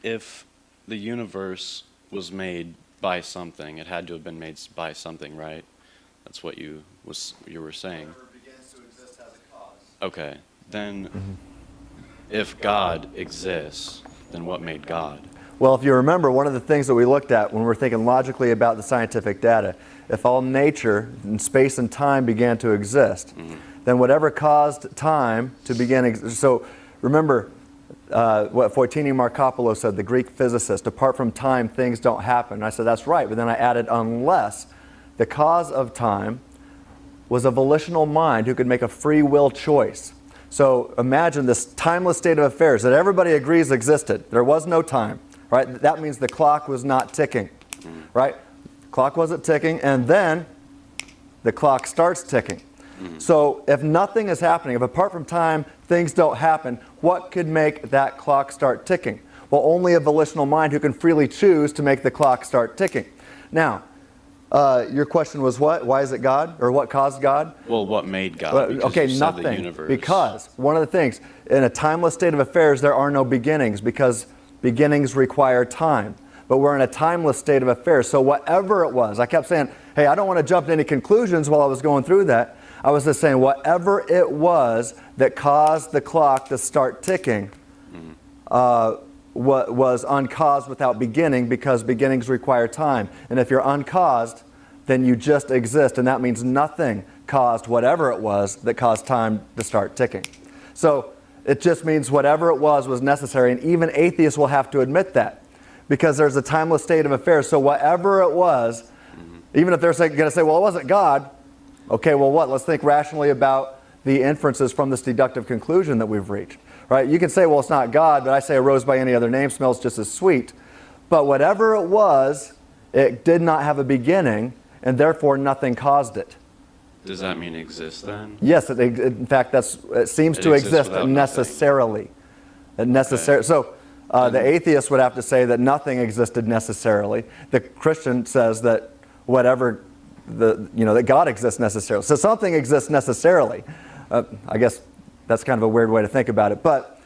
if the universe was made by something, it had to have been made by something, right? That's what you were saying. Whatever begins to exist has a cause. Okay, then if God exists, then what made God? Well, if you remember, one of the things that we looked at when we're thinking logically about the scientific data, if all nature and space and time began to exist, then whatever caused time to begin. So remember what Foitini Markopoulou said, the Greek physicist, apart from time, things don't happen. And I said, that's right. But then I added, unless the cause of time was a volitional mind who could make a free will choice. So imagine this timeless state of affairs that everybody agrees existed. There was no time. Right? That means the clock was not ticking, right? Clock wasn't ticking, and then the clock starts ticking. So if nothing is happening, if apart from time things don't happen, what could make that clock start ticking? Well, only a volitional mind who can freely choose to make the clock start ticking. Now, your question was what? Why is it God? Or what caused God? Well, what made God? Because okay, you said nothing. the universe. Because one of the things, in a timeless state of affairs, there are no beginnings, because beginnings require time. But we're in a timeless state of affairs. So whatever it was, I kept saying, hey, I don't want to jump to any conclusions while I was going through that. I was just saying whatever it was that caused the clock to start ticking was uncaused without beginning, because beginnings require time. And if you're uncaused, then you just exist. And that means nothing caused whatever it was that caused time to start ticking. So it just means whatever it was necessary, and even atheists will have to admit that, because there's a timeless state of affairs. So whatever it was, even if they're going to say, well, it wasn't God, okay, well what? Let's think rationally about the inferences from this deductive conclusion that we've reached, right? You can say, well, it's not God, but I say a rose by any other name smells just as sweet. But whatever it was, it did not have a beginning, and therefore nothing caused it. Does that mean it exists then? Yes, in fact, it seems to exist necessarily. Okay. So the atheist would have to say that nothing existed necessarily. The Christian says that whatever, that God exists necessarily. So something exists necessarily. I guess that's kind of a weird way to think about it. But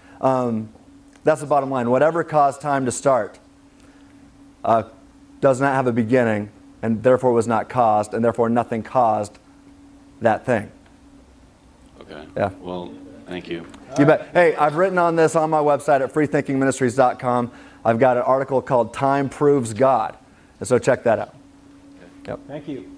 that's the bottom line. Whatever caused time to start does not have a beginning, and therefore was not caused, and therefore nothing caused that thing. Okay. Yeah. Well, thank you. You bet. Hey, I've written on this on my website at freethinkingministries.com. I've got an article called Time Proves God. And so check that out. Okay. Yep. Thank you.